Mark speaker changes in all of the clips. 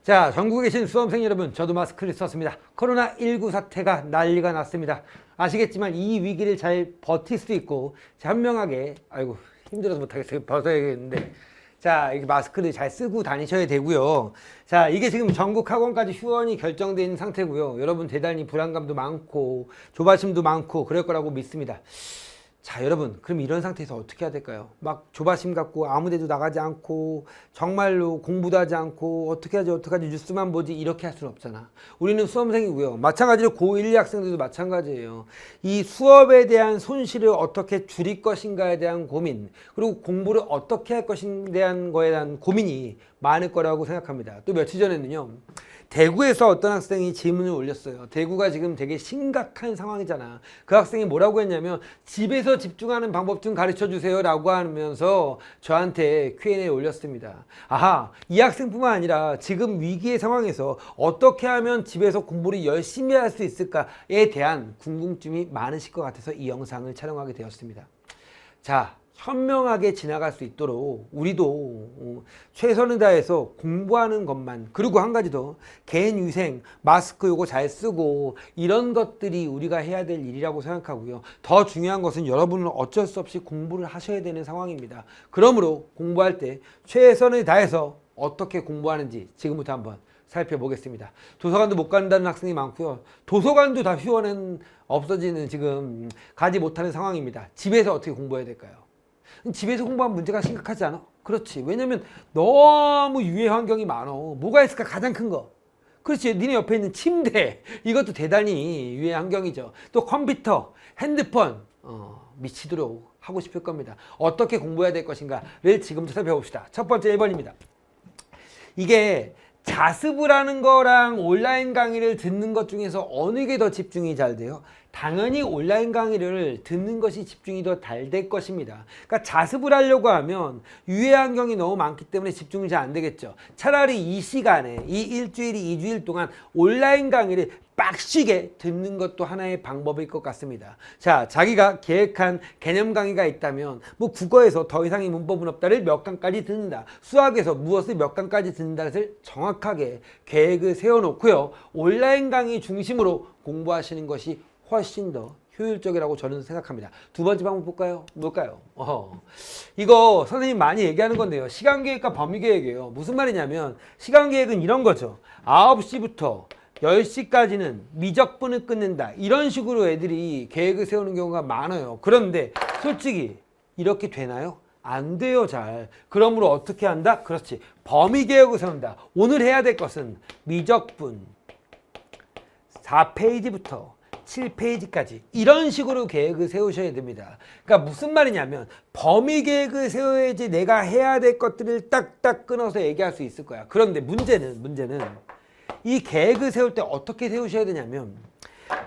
Speaker 1: 자, 전국에 계신 수험생 여러분, 저도 마스크를 썼습니다. 코로나19 사태가 난리가 났습니다. 아시겠지만 이 위기를 잘 버틸 수도 있고 현명하게, 아이고 힘들어서 못하겠어요. 벗어야겠는데, 자, 이렇게 마스크를 잘 쓰고 다니셔야 되고요. 자, 이게 지금 전국 학원까지 휴원이 결정되어 있는 상태고요. 여러분 대단히 불안감도 많고 조바심도 많고 그럴 거라고 믿습니다. 자, 여러분, 그럼 이런 상태에서 어떻게 해야 될까요? 막 조바심 갖고 아무 데도 나가지 않고 정말로 공부도 하지 않고 어떻게 하지 뉴스만 보지 이렇게 할 수는 없잖아. 우리는 수험생이고요. 마찬가지로 고1 학생들도 마찬가지예요. 이 수업에 대한 손실을 어떻게 줄일 것인가에 대한 고민, 그리고 공부를 어떻게 할 것인가에 대한 거에 대한 고민이 많을 거라고 생각합니다. 또 며칠 전에는요, 대구에서 어떤 학생이 질문을 올렸어요. 대구가 지금 되게 심각한 상황이잖아. 그 학생이 뭐라고 했냐면, 집에서 집중하는 방법 좀 가르쳐 주세요 라고 하면서 저한테 Q&A 올렸습니다. 아하, 이 학생뿐만 아니라 지금 위기의 상황에서 어떻게 하면 집에서 공부를 열심히 할 수 있을까에 대한 궁금증이 많으실 것 같아서 이 영상을 촬영하게 되었습니다. 자, 현명하게 지나갈 수 있도록 우리도 최선을 다해서 공부하는 것만, 그리고 한 가지 더, 개인위생, 마스크 요거 잘 쓰고 이런 것들이 우리가 해야 될 일이라고 생각하고요. 더 중요한 것은 여러분은 어쩔 수 없이 공부를 하셔야 되는 상황입니다. 그러므로 공부할 때 최선을 다해서 어떻게 공부하는지 지금부터 한번 살펴보겠습니다. 도서관도 못 간다는 학생이 많고요. 도서관도 다 휴원은 없어지는, 지금 가지 못하는 상황입니다. 집에서 어떻게 공부해야 될까요? 집에서 공부하면 문제가 심각하지 않아? 그렇지. 왜냐면 너무 유해 환경이 많어. 뭐가 있을까? 가장 큰 거. 그렇지. 니네 옆에 있는 침대. 이것도 대단히 유해 환경이죠. 또 컴퓨터, 핸드폰. 미치도록 하고 싶을 겁니다. 어떻게 공부해야 될 것인가를 지금부터 살펴봅시다. 첫 번째 1번입니다. 이게 자습을 하는 거랑 온라인 강의를 듣는 것 중에서 어느 게 더 집중이 잘 돼요? 당연히 온라인 강의를 듣는 것이 집중이 더 잘 될 것입니다. 그러니까 자습을 하려고 하면 유해 환경이 너무 많기 때문에 집중이 잘 안 되겠죠. 차라리 이 시간에, 이 일주일이 2주일 동안 온라인 강의를 빡시게 듣는 것도 하나의 방법일 것 같습니다. 자, 자기가 계획한 개념 강의가 있다면 뭐 국어에서 더 이상의 문법은 없다를 몇 강까지 듣는다, 수학에서 무엇을 몇 강까지 듣는다를 정확하게 계획을 세워놓고요, 온라인 강의 중심으로 공부하시는 것이 훨씬 더 효율적이라고 저는 생각합니다. 두 번째 방법 볼까요? 뭘까요? 이거 선생님 많이 얘기하는 건데요. 시간계획과 범위계획이에요. 무슨 말이냐면 시간계획은 이런 거죠. 9시부터 10시까지는 미적분을 끊는다, 이런 식으로 애들이 계획을 세우는 경우가 많아요. 그런데 솔직히 이렇게 되나요? 안 돼요, 잘. 그러므로 어떻게 한다? 그렇지. 범위계획을 세운다. 오늘 해야 될 것은 미적분 4페이지부터 7페이지까지 이런 식으로 계획을 세우셔야 됩니다. 그러니까 무슨 말이냐면 범위 계획을 세워야지 내가 해야 될 것들을 딱딱 끊어서 얘기할 수 있을 거야. 그런데 문제는 이 계획을 세울 때 어떻게 세우셔야 되냐면,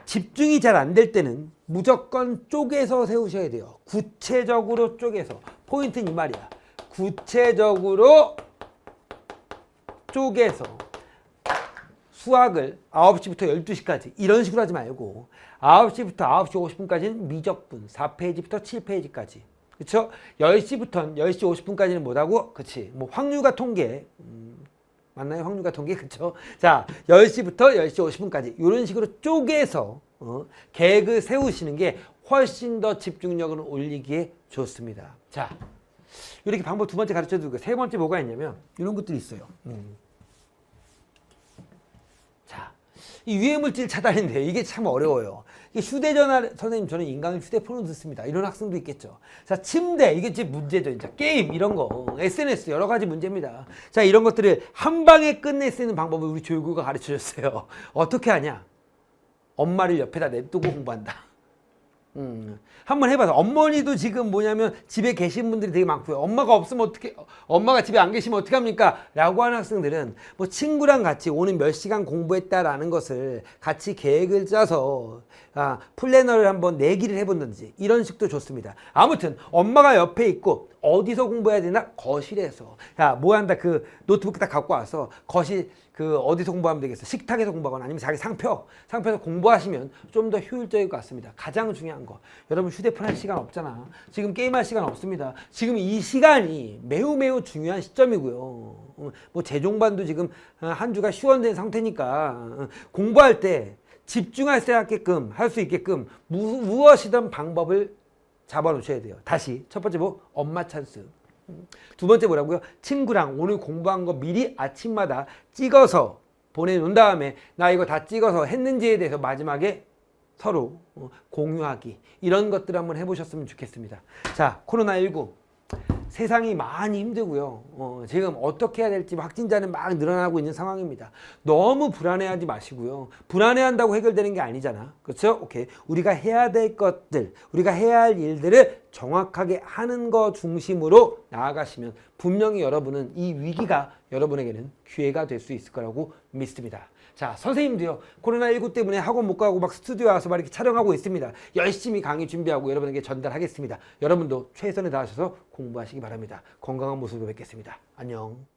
Speaker 1: 집중이 잘 안 될 때는 무조건 쪼개서 세우셔야 돼요. 구체적으로 쪼개서. 포인트는 이 말이야. 구체적으로 쪼개서 수학을 9시부터 12시까지 이런 식으로 하지 말고 9시부터 9시 50분까지는 미적분 4페이지부터 7페이지까지, 그쵸? 10시부터 10시 50분까지는 뭐라고? 그치, 뭐 확률과 통계, 맞나요? 확률과 통계, 그쵸? 자, 10시부터 10시 50분까지 이런 식으로 쪼개서 계획을 세우시는 게 훨씬 더 집중력을 올리기에 좋습니다. 자, 이렇게 방법 두 번째 가르쳐 드리고, 세 번째 뭐가 있냐면 이런 것들이 있어요. 이 유해물질 차단인데 이게 참 어려워요. 이게 휴대전화, 선생님 저는 인강을 휴대폰으로 듣습니다, 이런 학생도 있겠죠. 자, 침대, 이게 지금 문제죠. 진짜 게임 이런 거, SNS 여러 가지 문제입니다. 자, 이런 것들을 한 방에 끝낼 수 있는 방법을 우리 교육부가 가르쳐 줬어요. 어떻게 하냐? 엄마를 옆에다 냅두고 공부한다. 한번 해봐서. 어머니도 지금 뭐냐면 집에 계신 분들이 되게 많고요. 엄마가 없으면 어떻게, 엄마가 집에 안 계시면 어떻게 합니까? 라고 하는 학생들은 뭐 친구랑 같이 오늘 몇 시간 공부했다라는 것을 같이 계획을 짜서 플래너를 한번 내기를 해본다든지 이런 식도 좋습니다. 아무튼 엄마가 옆에 있고 어디서 공부해야 되나? 거실에서. 야, 뭐 한다? 그 노트북 딱 갖고 와서 거실 그 어디서 공부하면 되겠어? 식탁에서 공부하거나 아니면 자기 상표에서 공부하시면 좀 더 효율적일 것 같습니다. 가장 중요한 거. 여러분 휴대폰 할 시간 없잖아. 지금 게임할 시간 없습니다. 지금 이 시간이 매우 중요한 시점이고요. 뭐 재종반도 지금 한 주가 휴원된 상태니까 공부할 때 집중할 수 있게끔 무엇이든 방법을 잡아놓으셔야 돼요. 다시 첫 번째 뭐 엄마 찬스. 두 번째 뭐라고요? 친구랑 오늘 공부한 거 미리 아침마다 찍어서 보내놓은 다음에 나 이거 다 찍어서 했는지에 대해서 마지막에 서로 공유하기. 이런 것들 한번 해보셨으면 좋겠습니다. 자, 코로나19 세상이 많이 힘들고요. 지금 어떻게 해야 될지 확진자는 막 늘어나고 있는 상황입니다. 너무 불안해하지 마시고요. 불안해한다고 해결되는 게 아니잖아. 그렇죠? 오케이. 우리가 해야 될 것들, 우리가 해야 할 일들을 정확하게 하는 거 중심으로 나아가시면 분명히 여러분은 이 위기가 여러분에게는 기회가 될 수 있을 거라고 믿습니다. 자, 선생님도요, 코로나19 때문에 학원 못 가고 막 스튜디오에 와서 막 이렇게 촬영하고 있습니다. 열심히 강의 준비하고 여러분에게 전달하겠습니다. 여러분도 최선을 다하셔서 공부하시기 바랍니다. 건강한 모습으로 뵙겠습니다. 안녕.